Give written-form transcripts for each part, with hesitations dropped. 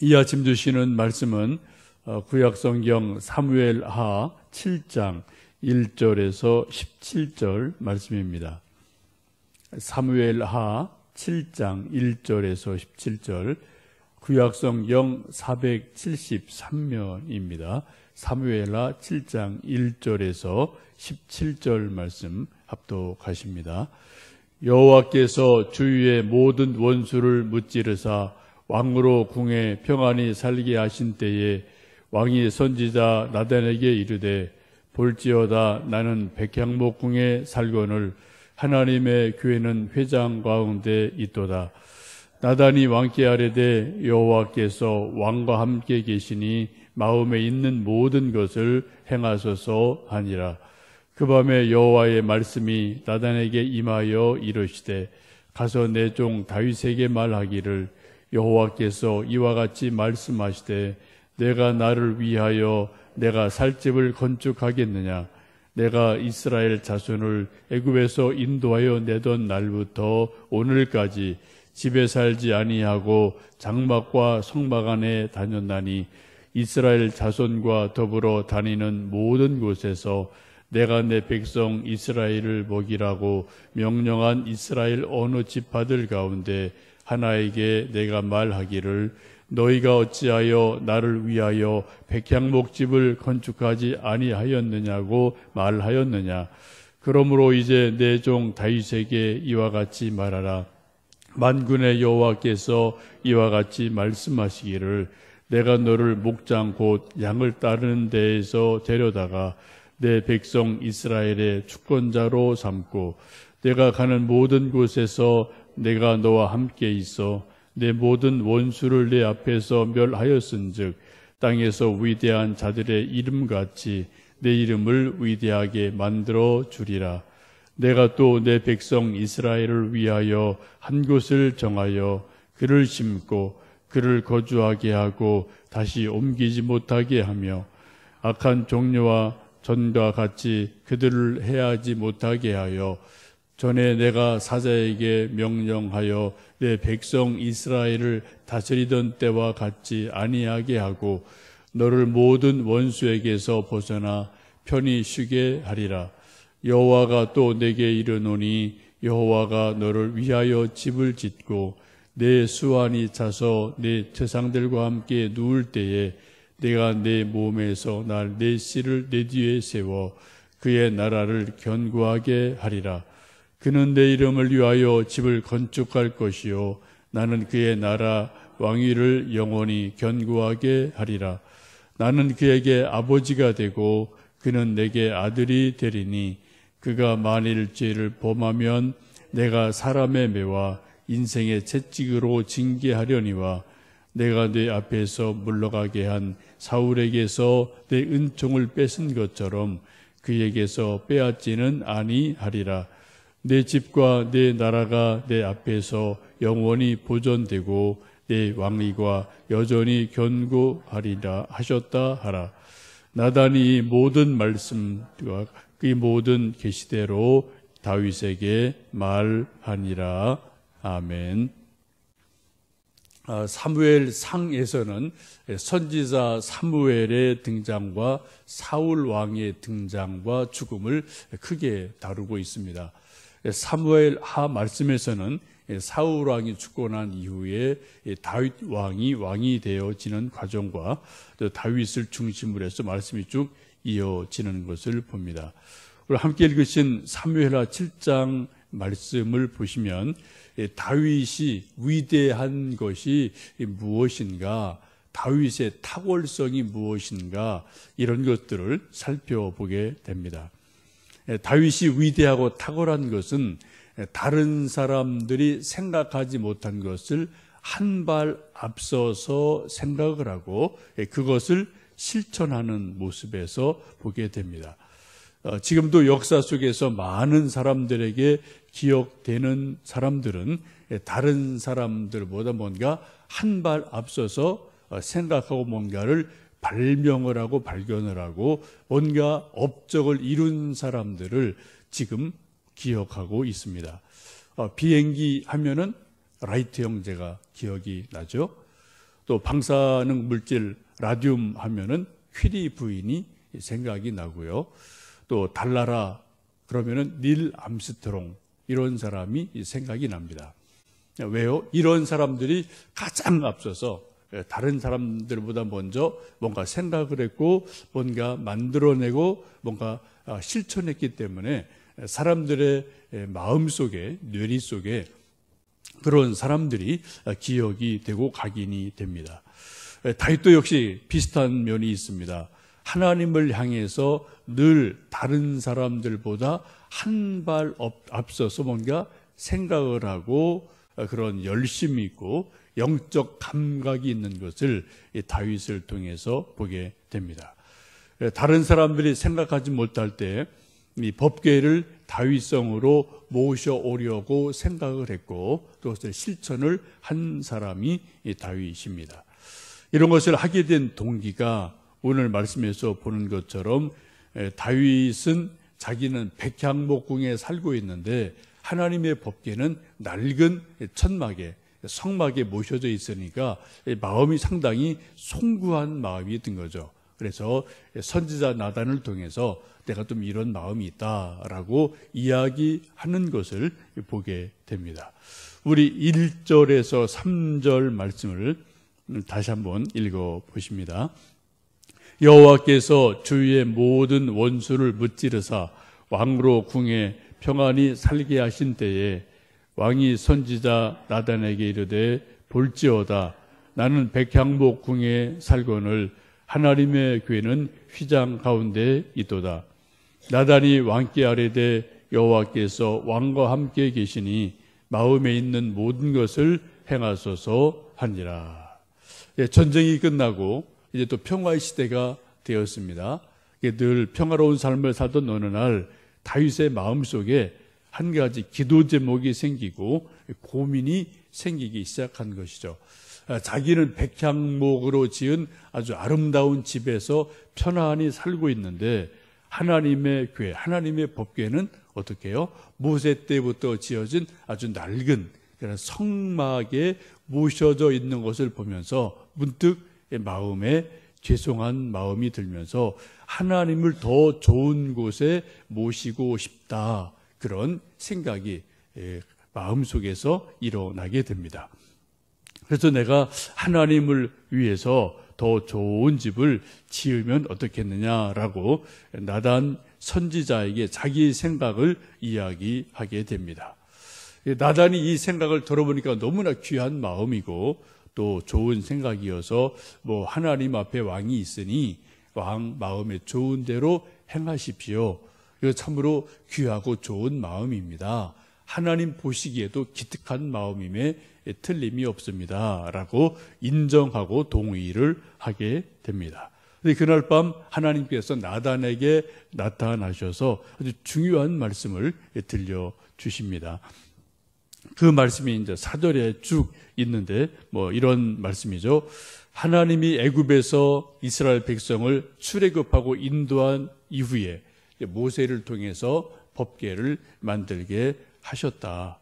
이 아침 주시는 말씀은 구약성경 사무엘하 7장 1절에서 17절 말씀입니다. 사무엘하 7장 1절에서 17절, 구약성경 473면입니다. 사무엘하 7장 1절에서 17절 말씀 합독하십니다. 여호와께서 주위의 모든 원수를 무찌르사 왕으로 궁에 평안히 살게 하신 때에 왕이 선지자 나단에게 이르되, 볼지어다 나는 백향목궁에 살거늘 하나님의 교회는 회장 가운데 있도다. 나단이 왕께 아뢰되, 여호와께서 왕과 함께 계시니 마음에 있는 모든 것을 행하소서 하니라. 그 밤에 여호와의 말씀이 나단에게 임하여 이르시되, 가서 내 종 다윗에게 말하기를, 여호와께서 이와 같이 말씀하시되, 내가 나를 위하여 내가 살 집을 건축하겠느냐? 내가 이스라엘 자손을 애굽에서 인도하여 내던 날부터 오늘까지 집에 살지 아니하고 장막과 성막 안에 다녔나니, 이스라엘 자손과 더불어 다니는 모든 곳에서 내가 내 백성 이스라엘을 먹이라고 명령한 이스라엘 어느 지파들 가운데 하나에게 내가 말하기를, 너희가 어찌하여 나를 위하여 백향목집을 건축하지 아니하였느냐고 말하였느냐? 그러므로 이제 내 종 다윗에게 이와 같이 말하라. 만군의 여호와께서 이와 같이 말씀하시기를, 내가 너를 목장 곧 양을 따르는 데에서 데려다가 내 백성 이스라엘의 주권자로 삼고, 내가 가는 모든 곳에서 내가 너와 함께 있어 내 모든 원수를 내 앞에서 멸하였은즉, 땅에서 위대한 자들의 이름같이 내 이름을 위대하게 만들어 주리라. 내가 또 내 백성 이스라엘을 위하여 한 곳을 정하여 그를 심고 그를 거주하게 하고 다시 옮기지 못하게 하며, 악한 종류와 전과 같이 그들을 해하지 못하게 하여, 전에 내가 사자에게 명령하여 내 백성 이스라엘을 다스리던 때와 같이 아니하게 하고, 너를 모든 원수에게서 벗어나 편히 쉬게 하리라. 여호와가 또 내게 이르노니, 여호와가 너를 위하여 집을 짓고 내 수완이 차서 내 조상들과 함께 누울 때에 내가 내 몸에서 날 내 씨를 내 뒤에 세워 그의 나라를 견고하게 하리라. 그는 내 이름을 위하여 집을 건축할 것이요, 나는 그의 나라 왕위를 영원히 견고하게 하리라. 나는 그에게 아버지가 되고 그는 내게 아들이 되리니, 그가 만일 죄를 범하면 내가 사람의 매와 인생의 채찍으로 징계하려니와, 내가 내 앞에서 물러가게 한 사울에게서 내 은총을 뺏은 것처럼 그에게서 빼앗지는 아니하리라. 내 집과 내 나라가 내 앞에서 영원히 보존되고 내 왕위가 여전히 견고하리라 하셨다 하라. 나단이 이 모든 말씀과 그 모든 계시대로 다윗에게 말하니라. 아멘. 사무엘상에서는 선지자 사무엘의 등장과 사울 왕의 등장과 죽음을 크게 다루고 있습니다. 사무엘하 말씀에서는 사울 왕이 죽고 난 이후에 다윗 왕이 되어지는 과정과 또 다윗을 중심으로 해서 말씀이 쭉 이어지는 것을 봅니다. 오늘 함께 읽으신 사무엘하 7장 말씀을 보시면 다윗이 위대한 것이 무엇인가, 다윗의 탁월성이 무엇인가, 이런 것들을 살펴보게 됩니다. 다윗이 위대하고 탁월한 것은 다른 사람들이 생각하지 못한 것을 한 발 앞서서 생각을 하고 그것을 실천하는 모습에서 보게 됩니다. 지금도 역사 속에서 많은 사람들에게 기억되는 사람들은 다른 사람들보다 뭔가 한 발 앞서서 생각하고 뭔가를 발명을 하고 발견을 하고 뭔가 업적을 이룬 사람들을 지금 기억하고 있습니다. 비행기 하면은 라이트 형제가 기억이 나죠. 또 방사능 물질 라듐 하면은 퀴리 부인이 생각이 나고요. 또 달나라 그러면은 닐 암스트롱 이런 사람이 생각이 납니다. 왜요? 이런 사람들이 가장 앞서서 다른 사람들보다 먼저 뭔가 생각을 했고 뭔가 만들어내고 뭔가 실천했기 때문에 사람들의 마음속에 뇌리 속에 그런 사람들이 기억이 되고 각인이 됩니다. 다윗도 역시 비슷한 면이 있습니다. 하나님을 향해서 늘 다른 사람들보다 한 발 앞서서 뭔가 생각을 하고 그런 열심이 있고 영적 감각이 있는 것을 다윗을 통해서 보게 됩니다. 다른 사람들이 생각하지 못할 때 이 법궤를 다윗성으로 모셔오려고 생각을 했고 또 그것을 실천을 한 사람이 다윗입니다. 이런 것을 하게 된 동기가 오늘 말씀에서 보는 것처럼 다윗은 자기는 백향목궁에 살고 있는데 하나님의 법궤는 낡은 천막에 성막에 모셔져 있으니까 마음이 상당히 송구한 마음이 든 거죠. 그래서 선지자 나단을 통해서 내가 좀 이런 마음이 있다라고 이야기하는 것을 보게 됩니다. 우리 1절에서 3절 말씀을 다시 한번 읽어 보십니다. 여호와께서 주위의 모든 원수를 무찌르사 왕으로 궁에 평안히 살게 하신 때에 왕이 선지자 나단에게 이르되 볼지어다 나는 백향목 궁에 살거늘 하나님의 궤는 휘장 가운데 있도다. 나단이 왕께 아뢰되 여호와께서 왕과 함께 계시니 마음에 있는 모든 것을 행하소서 하니라. 전쟁이 끝나고 이제 또 평화의 시대가 되었습니다. 늘 평화로운 삶을 살던 어느 날 다윗의 마음속에 한 가지 기도 제목이 생기고 고민이 생기기 시작한 것이죠. 자기는 백향목으로 지은 아주 아름다운 집에서 편안히 살고 있는데 하나님의 궤, 하나님의 법궤는 어떻게 해요? 모세 때부터 지어진 아주 낡은 성막에 모셔져 있는 것을 보면서 문득 마음에 죄송한 마음이 들면서 하나님을 더 좋은 곳에 모시고 싶다. 그런 생각이 마음속에서 일어나게 됩니다. 그래서 내가 하나님을 위해서 더 좋은 집을 지으면 어떻겠느냐라고 나단 선지자에게 자기 생각을 이야기하게 됩니다. 나단이 이 생각을 들어보니까 너무나 귀한 마음이고 또 좋은 생각이어서 하나님 앞에 왕이 있으니 왕 마음에 좋은 대로 행하십시오. 이거 참으로 귀하고 좋은 마음입니다. 하나님 보시기에도 기특한 마음임에 틀림이 없습니다. 라고 인정하고 동의를 하게 됩니다. 그날 밤 하나님께서 나단에게 나타나셔서 아주 중요한 말씀을 들려주십니다. 그 말씀이 이제 4절에 쭉 있는데 이런 말씀이죠. 하나님이 애굽에서 이스라엘 백성을 출애굽하고 인도한 이후에 모세를 통해서 법궤를 만들게 하셨다.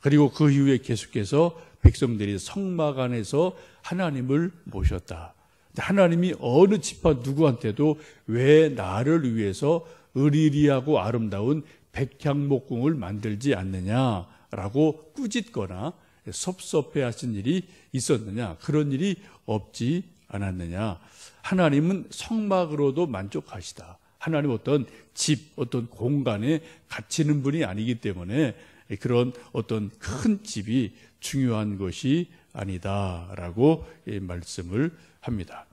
그리고 그 이후에 계속해서 백성들이 성막 안에서 하나님을 모셨다. 하나님이 어느 지파 누구한테도 왜 나를 위해서 의리리하고 아름다운 백향목궁을 만들지 않느냐라고 꾸짖거나 섭섭해하신 일이 있었느냐? 그런 일이 없지 않았느냐? 하나님은 성막으로도 만족하시다. 하나님 어떤 집, 어떤 공간에 갇히는 분이 아니기 때문에 그런 어떤 큰 집이 중요한 것이 아니다라고 말씀을 합니다.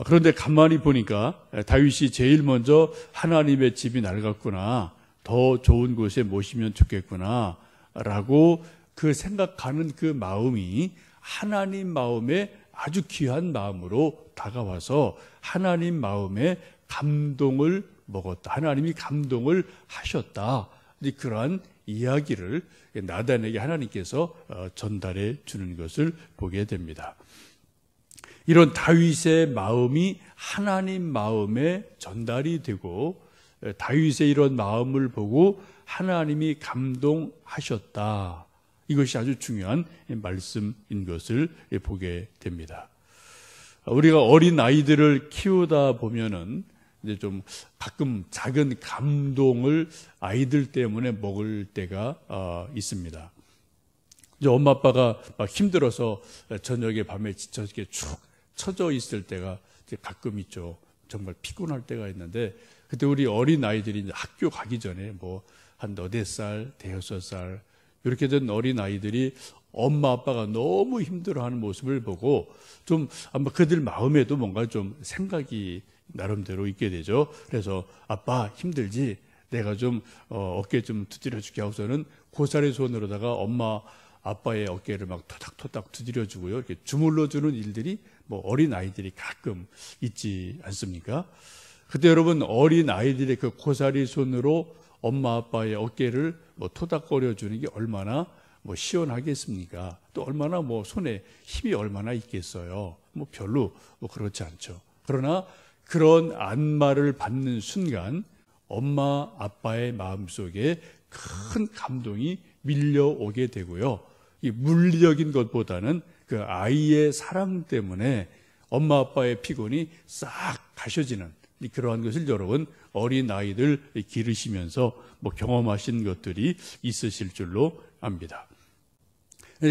그런데 가만히 보니까 다윗이 제일 먼저 하나님의 집이 낡았구나, 더 좋은 곳에 모시면 좋겠구나 라고 그 생각하는 그 마음이 하나님 마음에 아주 귀한 마음으로 다가와서 하나님 마음에 감동을 먹었다. 하나님이 감동을 하셨다. 그러한 이야기를 나단에게 하나님께서 전달해 주는 것을 보게 됩니다. 이런 다윗의 마음이 하나님 마음에 전달이 되고 다윗의 이런 마음을 보고 하나님이 감동하셨다. 이것이 아주 중요한 말씀인 것을 보게 됩니다. 우리가 어린 아이들을 키우다 보면은 이제 좀 가끔 작은 감동을 아이들 때문에 먹을 때가 있습니다. 이제 엄마 아빠가 막 힘들어서 저녁에 밤에 지쳐 이렇게 축 처져 있을 때가 가끔 있죠. 정말 피곤할 때가 있는데 그때 우리 어린 아이들이 이제 학교 가기 전에 뭐 한 8살, 5살 이렇게 된 어린 아이들이 엄마 아빠가 너무 힘들어하는 모습을 보고 좀 아마 그들 마음에도 뭔가 좀 생각이 나름대로 있게 되죠. 그래서 아빠 힘들지? 내가 좀 어깨 좀 두드려 주게 하고서는 고사리 손으로다가 엄마 아빠의 어깨를 막 토닥토닥 두드려 주고요. 이렇게 주물러 주는 일들이 뭐 어린 아이들이 가끔 있지 않습니까? 그때 여러분 어린 아이들의 그 고사리 손으로 엄마 아빠의 어깨를 뭐 토닥거려 주는 게 얼마나 뭐 시원하겠습니까? 또 얼마나 뭐 손에 힘이 얼마나 있겠어요? 뭐 별로 뭐 그렇지 않죠. 그러나 그런 안마를 받는 순간 엄마 아빠의 마음속에 큰 감동이 밀려오게 되고요. 이 물리적인 것보다는 그 아이의 사랑 때문에 엄마 아빠의 피곤이 싹 가셔지는 그러한 것을 여러분 어린 아이들 기르시면서 뭐 경험하신 것들이 있으실 줄로 압니다.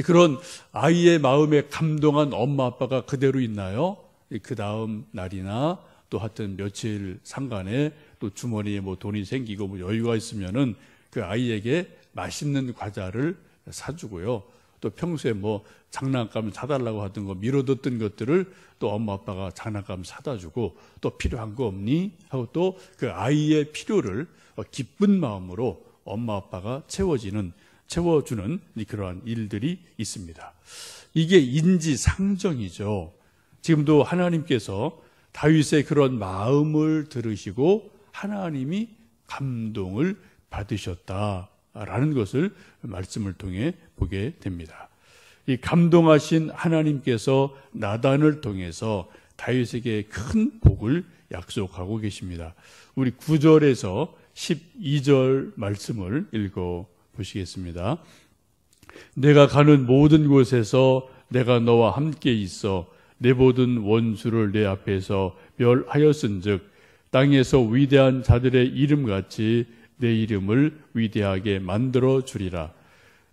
그런 아이의 마음에 감동한 엄마 아빠가 그대로 있나요? 그 다음 날이나 또 하여튼 며칠 상간에 또 주머니에 뭐 돈이 생기고 뭐 여유가 있으면은 그 아이에게 맛있는 과자를 사주고요. 또 평소에 뭐 장난감 사달라고 하던 거 미뤄뒀던 것들을 또 엄마 아빠가 장난감 사다 주고 또 필요한 거 없니? 하고 또 그 아이의 필요를 기쁜 마음으로 엄마 아빠가 채워주는 그러한 일들이 있습니다. 이게 인지상정이죠. 지금도 하나님께서 다윗의 그런 마음을 들으시고 하나님이 감동을 받으셨다라는 것을 말씀을 통해 보게 됩니다. 이 감동하신 하나님께서 나단을 통해서 다윗에게 큰 복을 약속하고 계십니다. 우리 9절에서 12절 말씀을 읽어 보시겠습니다. 내가 가는 모든 곳에서 내가 너와 함께 있어 내 모든 원수를 내 앞에서 멸하였은즉 땅에서 위대한 자들의 이름같이 내 이름을 위대하게 만들어 주리라.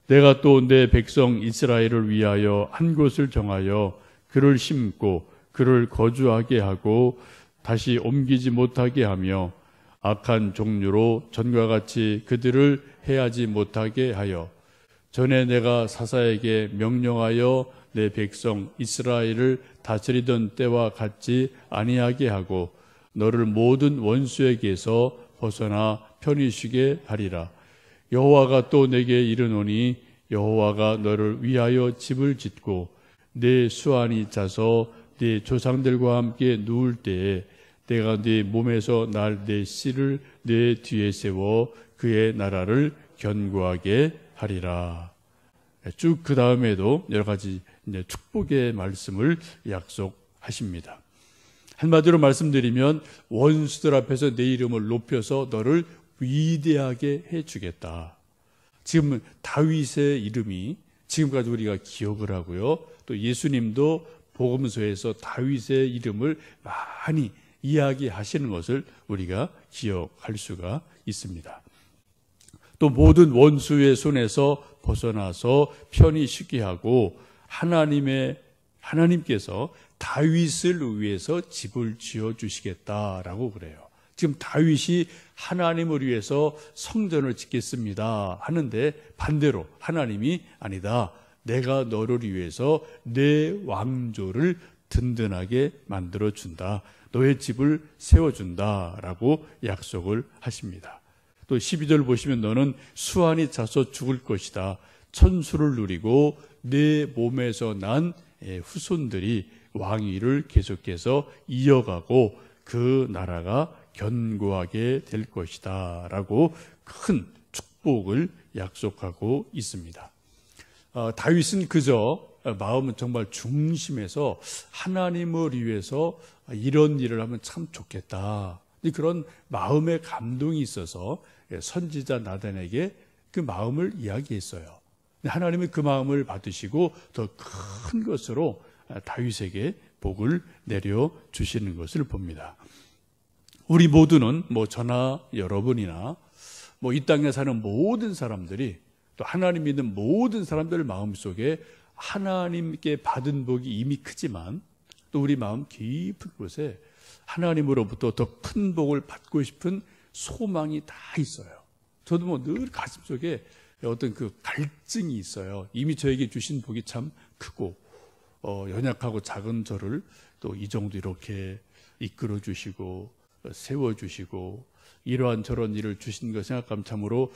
내가 또 내 백성 이스라엘을 위하여 한 곳을 정하여 그를 심고 그를 거주하게 하고 다시 옮기지 못하게 하며 악한 종류로 전과 같이 그들을 해하지 못하게 하여 전에 내가 사사에게 명령하여 내 백성 이스라엘을 다스리던 때와 같지 아니하게 하고 너를 모든 원수에게서 벗어나 편히 쉬게 하리라. 여호와가 또 내게 이르노니 여호와가 너를 위하여 집을 짓고 내 수완이 차서 네 조상들과 함께 누울 때에 내가 네 몸에서 날 내 씨를 내 뒤에 세워 그의 나라를 견고하게 하리라. 쭉 그 다음에도 여러 가지 축복의 말씀을 약속하십니다. 한마디로 말씀드리면 원수들 앞에서 내 이름을 높여서 너를 위대하게 해주겠다. 지금 다윗의 이름이 지금까지 우리가 기억을 하고요. 또 예수님도 복음서에서 다윗의 이름을 많이 이야기하시는 것을 우리가 기억할 수가 있습니다. 또 모든 원수의 손에서 벗어나서 편히 쉬게 하고 하나님께서 다윗을 위해서 집을 지어주시겠다라고 그래요. 지금 다윗이 하나님을 위해서 성전을 짓겠습니다 하는데 반대로 하나님이 아니다. 내가 너를 위해서 내 왕조를 든든하게 만들어준다. 너의 집을 세워준다라고 약속을 하십니다. 또 12절 보시면 너는 수완이 차서 죽을 것이다. 천수를 누리고 내 몸에서 난 후손들이 왕위를 계속해서 이어가고 그 나라가 견고하게 될 것이다 라고 큰 축복을 약속하고 있습니다. 다윗은 그저 마음은 정말 중심에서 하나님을 위해서 이런 일을 하면 참 좋겠다. 그런 마음의 감동이 있어서 선지자 나단에게 그 마음을 이야기했어요. 하나님이 그 마음을 받으시고 더 큰 것으로 다윗에게 복을 내려 주시는 것을 봅니다. 우리 모두는 저나 여러분이나 이 땅에 사는 모든 사람들이 또 하나님 믿는 모든 사람들 마음속에 하나님께 받은 복이 이미 크지만 또 우리 마음 깊은 곳에 하나님으로부터 더 큰 복을 받고 싶은 소망이 다 있어요. 저도 늘 가슴속에 어떤 그 갈증이 있어요. 이미 저에게 주신 복이 참 크고 연약하고 작은 저를 또 이 정도 이렇게 이끌어 주시고 세워 주시고 이러한 저런 일을 주신 거 생각하면 참으로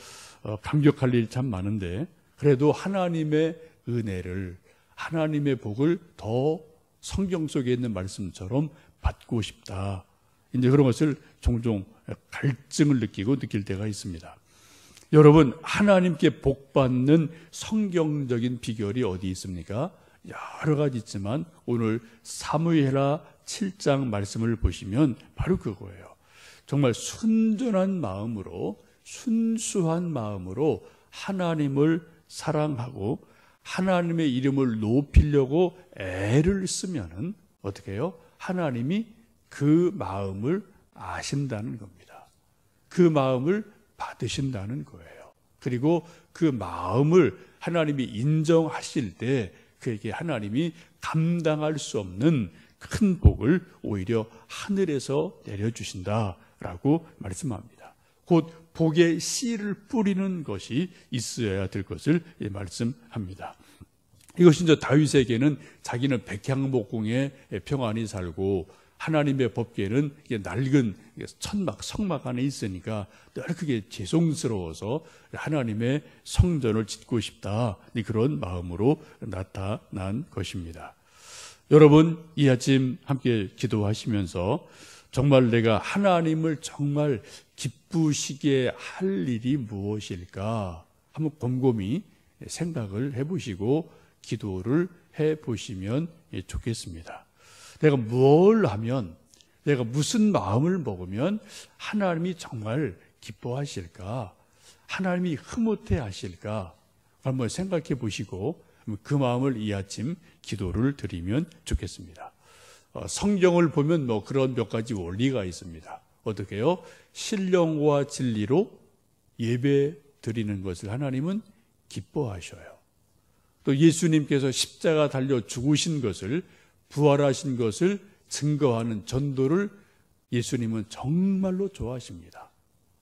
감격할 일 참 많은데, 그래도 하나님의 은혜를, 하나님의 복을 더 성경 속에 있는 말씀처럼 받고 싶다, 이제 그런 것을 종종 갈증을 느끼고 느낄 때가 있습니다. 여러분, 하나님께 복받는 성경적인 비결이 어디 있습니까? 여러 가지 있지만 오늘 사무엘하 7장 말씀을 보시면 바로 그거예요. 정말 순전한 마음으로, 순수한 마음으로 하나님을 사랑하고 하나님의 이름을 높이려고 애를 쓰면은 어떻게 해요? 하나님이 그 마음을 아신다는 겁니다. 그 마음을 받으신다는 거예요. 그리고 그 마음을 하나님이 인정하실 때 그에게 하나님이 감당할 수 없는 큰 복을 오히려 하늘에서 내려주신다라고 말씀합니다. 곧 복의 씨를 뿌리는 것이 있어야 될 것을 말씀합니다. 이것이 이제 다윗에게는 자기는 백향목궁에 평안히 살고 하나님의 법궤는 낡은 천막, 성막 안에 있으니까 늘 그게 죄송스러워서 하나님의 성전을 짓고 싶다, 그런 마음으로 나타난 것입니다. 여러분, 이 아침 함께 기도하시면서 정말 내가 하나님을 정말 기쁘시게 할 일이 무엇일까 한번 곰곰이 생각을 해보시고 기도를 해보시면 좋겠습니다. 내가 뭘 하면, 내가 무슨 마음을 먹으면 하나님이 정말 기뻐하실까, 하나님이 흐뭇해 하실까 한번 생각해 보시고 그 마음을 이 아침 기도를 드리면 좋겠습니다. 성경을 보면 그런 몇 가지 원리가 있습니다. 어떻게 해요? 신령과 진리로 예배 드리는 것을 하나님은 기뻐하셔요. 또 예수님께서 십자가 달려 죽으신 것을, 부활하신 것을 증거하는 전도를 예수님은 정말로 좋아하십니다.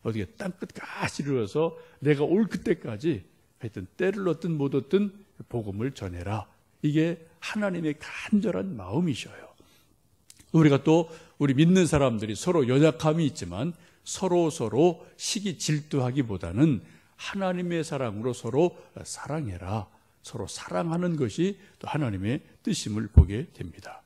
어떻게 땅끝까지 이르러서 내가 올 그때까지 하여튼 때를 얻든 못 얻든 복음을 전해라. 이게 하나님의 간절한 마음이셔요. 우리가 또 우리 믿는 사람들이 서로 연약함이 있지만 서로 시기 질투하기보다는 하나님의 사랑으로 서로 사랑해라. 서로 사랑하는 것이 또 하나님의 뜻임을 보게 됩니다.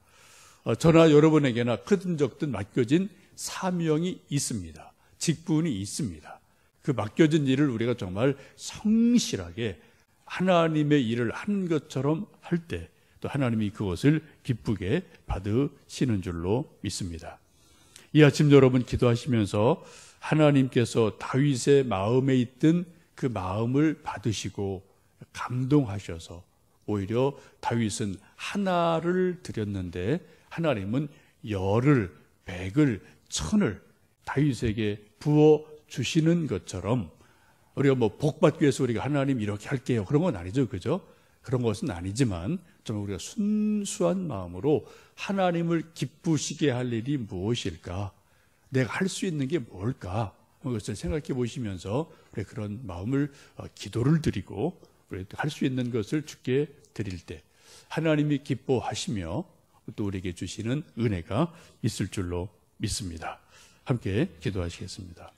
저나 여러분에게나 크든 적든 맡겨진 사명이 있습니다. 직분이 있습니다. 그 맡겨진 일을 우리가 정말 성실하게 하나님의 일을 하는 것처럼 할 때 또 하나님이 그것을 기쁘게 받으시는 줄로 믿습니다. 이 아침 여러분 기도하시면서 하나님께서 다윗의 마음에 있던 그 마음을 받으시고 감동하셔서 오히려 다윗은 하나를 드렸는데 하나님은 열을, 백을, 천을 다윗에게 부어 주시는 것처럼 우리가 복 받기 위해서 우리가 하나님 이렇게 할게요, 그런 건 아니죠, 그죠? 그런 것은 아니지만 정말 우리가 순수한 마음으로 하나님을 기쁘시게 할 일이 무엇일까? 내가 할 수 있는 게 뭘까? 그것을 생각해 보시면서 우리 그런 마음을 기도를 드리고 할 수 있는 것을 주께 드릴 때 하나님이 기뻐하시며 또 우리에게 주시는 은혜가 있을 줄로 믿습니다. 함께 기도하시겠습니다.